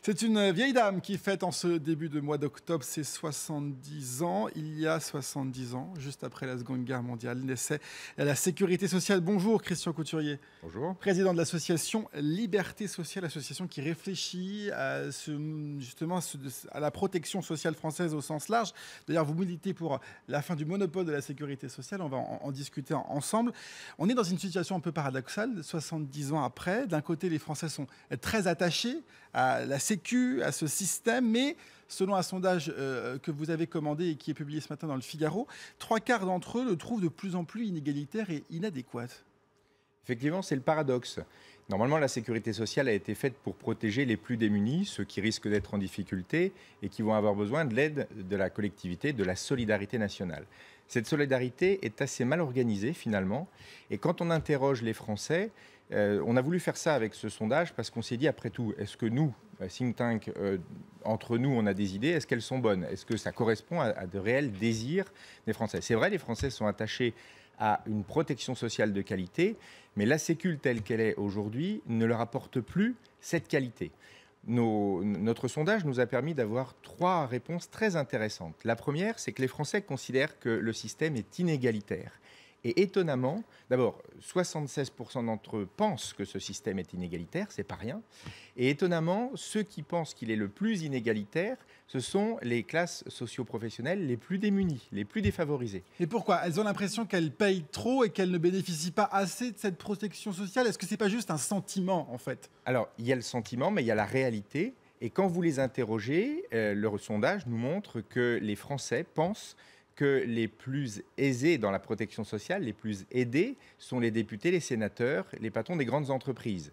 C'est une vieille dame qui fête en ce début de mois d'octobre ses 70 ans. Il y a 70 ans, juste après la Seconde Guerre mondiale, naissait la Sécurité sociale. Bonjour Christian Couturier. Bonjour. Président de l'association Liberté sociale, association qui réfléchit justement à la protection sociale française au sens large. D'ailleurs, vous militez pour la fin du monopole de la sécurité sociale. On va en discuter ensemble. On est dans une situation un peu paradoxale, 70 ans après. D'un côté, les Français sont très attachés à la sécu, à ce système, mais selon un sondage que vous avez commandé et qui est publié ce matin dans le Figaro, 3/4 d'entre eux le trouvent de plus en plus inégalitaire et inadéquat. Effectivement, c'est le paradoxe. Normalement, la sécurité sociale a été faite pour protéger les plus démunis, ceux qui risquent d'être en difficulté et qui vont avoir besoin de l'aide de la collectivité, de la solidarité nationale. Cette solidarité est assez mal organisée finalement. Et quand on interroge les Français, on a voulu faire ça avec ce sondage parce qu'on s'est dit, après tout, est-ce que nous, think tank, entre nous, on a des idées, est-ce qu'elles sont bonnes? Est-ce que ça correspond à de réels désirs des Français? C'est vrai, les Français sont attachés à une protection sociale de qualité, mais la sécu telle qu'elle est aujourd'hui ne leur apporte plus cette qualité. Notre sondage nous a permis d'avoir 3 réponses très intéressantes. La première, c'est que les Français considèrent que le système est inégalitaire. Et étonnamment, d'abord, 76% d'entre eux pensent que ce système est inégalitaire, c'est pas rien. Et étonnamment, ceux qui pensent qu'il est le plus inégalitaire, ce sont les classes socio-professionnelles les plus démunies, les plus défavorisées. Et pourquoi? Elles ont l'impression qu'elles payent trop et qu'elles ne bénéficient pas assez de cette protection sociale. Est-ce que c'est pas juste un sentiment, en fait? Alors, il y a le sentiment, mais il y a la réalité. Et quand vous les interrogez, le sondage nous montre que les Français pensent que les plus aisés dans la protection sociale, les plus aidés, sont les députés, les sénateurs, les patrons des grandes entreprises.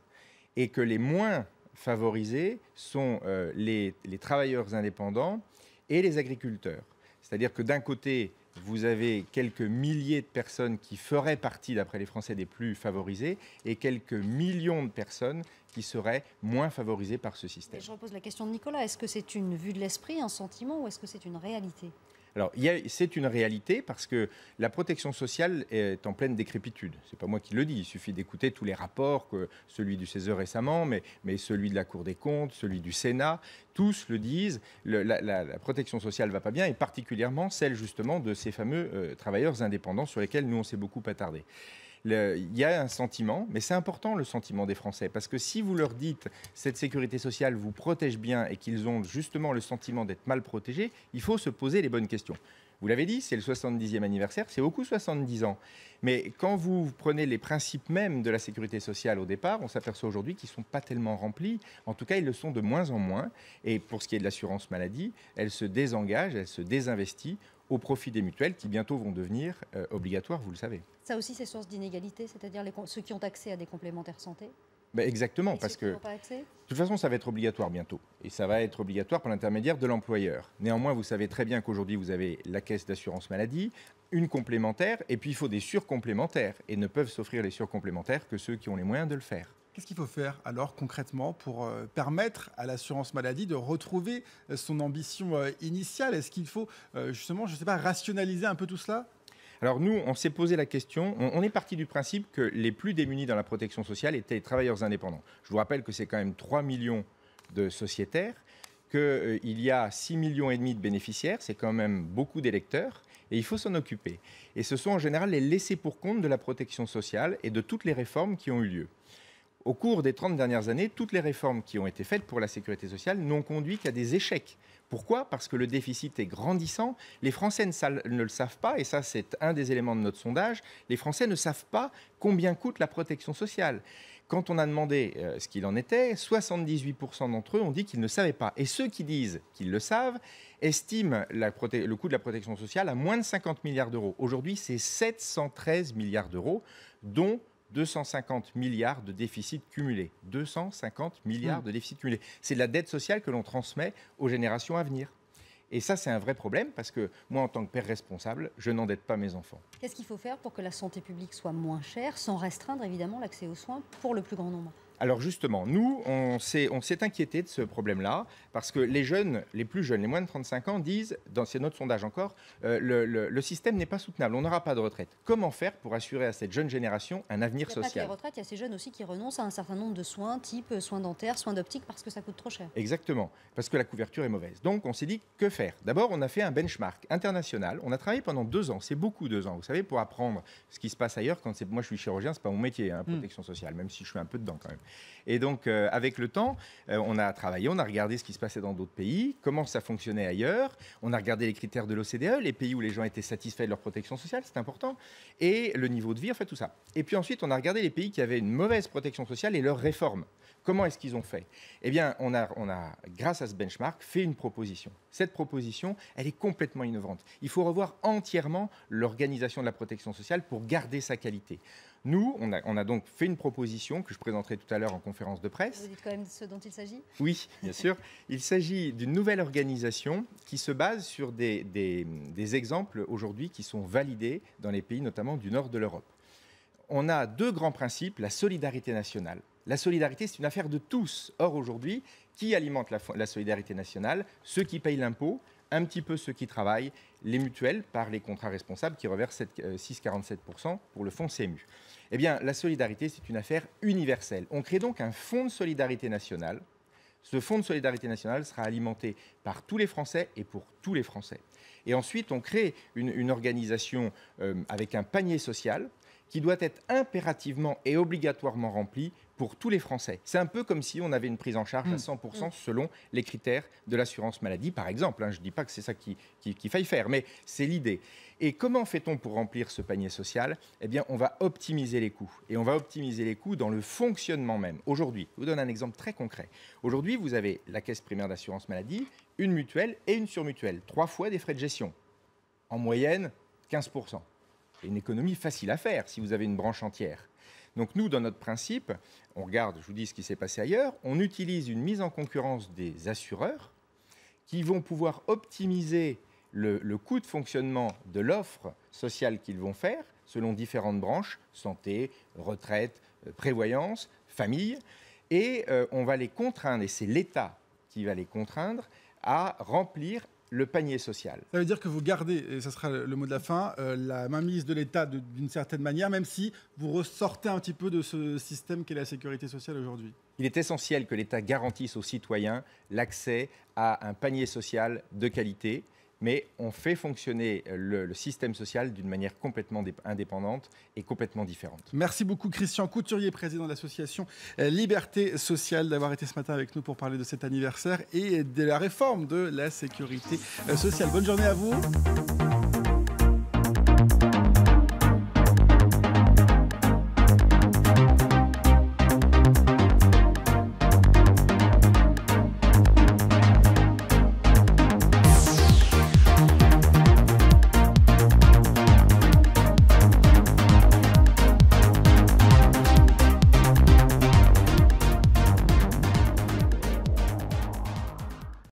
Et que les moins favorisés sont les travailleurs indépendants et les agriculteurs. C'est-à-dire que d'un côté, vous avez quelques milliers de personnes qui feraient partie, d'après les Français, des plus favorisés, et quelques millions de personnes qui seraient moins favorisées par ce système. Et je repose la question de Nicolas, est-ce que c'est une vue de l'esprit, un sentiment, ou est-ce que c'est une réalité ? Alors, c'est une réalité parce que la protection sociale est en pleine décrépitude. Ce n'est pas moi qui le dis, il suffit d'écouter tous les rapports, celui du CESE récemment, mais celui de la Cour des comptes, celui du Sénat, tous le disent, la protection sociale ne va pas bien, et particulièrement celle justement de ces fameux travailleurs indépendants sur lesquels nous on s'est beaucoup attardé. Il y a un sentiment, mais c'est important le sentiment des Français, parce que si vous leur dites cette sécurité sociale vous protège bien et qu'ils ont justement le sentiment d'être mal protégés, il faut se poser les bonnes questions. Vous l'avez dit, c'est le 70e anniversaire, c'est beaucoup 70 ans. Mais quand vous prenez les principes même de la sécurité sociale au départ, on s'aperçoit aujourd'hui qu'ils ne sont pas tellement remplis. En tout cas, ils le sont de moins en moins. Et pour ce qui est de l'assurance maladie, elle se désengage, elle se désinvestit au profit des mutuelles qui bientôt vont devenir obligatoires, vous le savez. Ça aussi, c'est source d'inégalité, c'est-à-dire ceux qui ont accès à des complémentaires santé. Exactement, et parce ceux que qui n'ont pas accès. de toute façon, ça va être obligatoire bientôt. Et ça va être obligatoire par l'intermédiaire de l'employeur. Néanmoins, vous savez très bien qu'aujourd'hui, vous avez la caisse d'assurance maladie, une complémentaire, et puis il faut des surcomplémentaires. Et ne peuvent s'offrir les surcomplémentaires que ceux qui ont les moyens de le faire. Qu'est-ce qu'il faut faire alors concrètement pour permettre à l'assurance maladie de retrouver son ambition initiale? Est-ce qu'il faut justement, je ne sais pas, rationaliser un peu tout cela? Alors nous, on s'est posé la question, on est parti du principe que les plus démunis dans la protection sociale étaient les travailleurs indépendants. Je vous rappelle que c'est quand même 3 millions de sociétaires, qu'il y a 6,5 millions de bénéficiaires, c'est quand même beaucoup d'électeurs, et il faut s'en occuper. Et ce sont en général les laissés pour compte de la protection sociale et de toutes les réformes qui ont eu lieu. Au cours des 30 dernières années, toutes les réformes qui ont été faites pour la sécurité sociale n'ont conduit qu'à des échecs. Pourquoi? Parce que le déficit est grandissant. Les Français ne le savent pas, et ça c'est un des éléments de notre sondage. Les Français ne savent pas combien coûte la protection sociale. Quand on a demandé ce qu'il en était, 78% d'entre eux ont dit qu'ils ne savaient pas. Et ceux qui disent qu'ils le savent estiment le coût de la protection sociale à moins de 50 milliards d'euros. Aujourd'hui, c'est 713 milliards d'euros, dont 250 milliards de déficit cumulé. 250 milliards de déficit cumulé. C'est de la dette sociale que l'on transmet aux générations à venir. Et ça, c'est un vrai problème parce que moi, en tant que père responsable, je n'endette pas mes enfants. Qu'est-ce qu'il faut faire pour que la santé publique soit moins chère, sans restreindre évidemment l'accès aux soins pour le plus grand nombre? Alors justement, nous, on s'est inquiété de ce problème-là parce que les jeunes, les plus jeunes, les moins de 35 ans, disent, c'est notre sondage encore, le système n'est pas soutenable, on n'aura pas de retraite. Comment faire pour assurer à cette jeune génération un avenir social ? Il n'y a pas que les retraites, il y a ces jeunes aussi qui renoncent à un certain nombre de soins, type soins dentaires, soins d'optique, parce que ça coûte trop cher. Exactement, parce que la couverture est mauvaise. Donc on s'est dit, que faire ? D'abord, on a fait un benchmark international, on a travaillé pendant 2 ans, c'est beaucoup 2 ans, vous savez, pour apprendre ce qui se passe ailleurs. Moi je suis chirurgien, c'est pas mon métier, hein, protection sociale, même si je suis un peu dedans quand même. Et donc, avec le temps, on a travaillé, on a regardé ce qui se passait dans d'autres pays, comment ça fonctionnait ailleurs. On a regardé les critères de l'OCDE, les pays où les gens étaient satisfaits de leur protection sociale, c'est important, et le niveau de vie, en fait, tout ça. Et puis ensuite, on a regardé les pays qui avaient une mauvaise protection sociale et leurs réformes. Comment est-ce qu'ils ont fait ? Eh bien, on a, grâce à ce benchmark, fait une proposition. Cette proposition, elle est complètement innovante. Il faut revoir entièrement l'organisation de la protection sociale pour garder sa qualité. Nous, on a donc fait une proposition que je présenterai tout à l'heure en conférence de presse. Vous dites quand même ce dont il s'agit ? Oui, bien sûr. Il s'agit d'une nouvelle organisation qui se base sur des exemples aujourd'hui qui sont validés dans les pays notamment du nord de l'Europe. On a 2 grands principes, la solidarité nationale. La solidarité, c'est une affaire de tous. Or, aujourd'hui, qui alimente la solidarité nationale ? Ceux qui payent l'impôt, un petit peu ceux qui travaillent, les mutuelles par les contrats responsables qui reversent 6,47% pour le fonds CMU. Eh bien, la solidarité, c'est une affaire universelle. On crée donc un fonds de solidarité nationale. Ce fonds de solidarité nationale sera alimenté par tous les Français et pour tous les Français. Et ensuite, on crée une organisation avec un panier social qui doit être impérativement et obligatoirement rempli pour tous les Français. C'est un peu comme si on avait une prise en charge à 100% selon les critères de l'assurance maladie, par exemple. Je ne dis pas que c'est ça qu'il faille faire, mais c'est l'idée. Et comment fait-on pour remplir ce panier social ? Eh bien, on va optimiser les coûts. Et on va optimiser les coûts dans le fonctionnement même. Aujourd'hui, je vous donne un exemple très concret. Aujourd'hui, vous avez la caisse primaire d'assurance maladie, une mutuelle et une surmutuelle. 3 fois des frais de gestion. En moyenne, 15%. C'est une économie facile à faire si vous avez une branche entière. Donc nous, dans notre principe, on regarde, je vous dis ce qui s'est passé ailleurs, on utilise une mise en concurrence des assureurs qui vont pouvoir optimiser le coût de fonctionnement de l'offre sociale qu'ils vont faire selon différentes branches, santé, retraite, prévoyance, famille, et on va les contraindre, et c'est l'État qui va les contraindre à remplir le panier social. Ça veut dire que vous gardez, et ça sera le mot de la fin, la mainmise de l'État d'une certaine manière, même si vous ressortez un petit peu de ce système qu'est la sécurité sociale aujourd'hui. Il est essentiel que l'État garantisse aux citoyens l'accès à un panier social de qualité, mais on fait fonctionner le système social d'une manière complètement indépendante et complètement différente. Merci beaucoup Christian Couturier, président de l'association Liberté Sociale, d'avoir été ce matin avec nous pour parler de cet anniversaire et de la réforme de la sécurité sociale. Bonne journée à vous.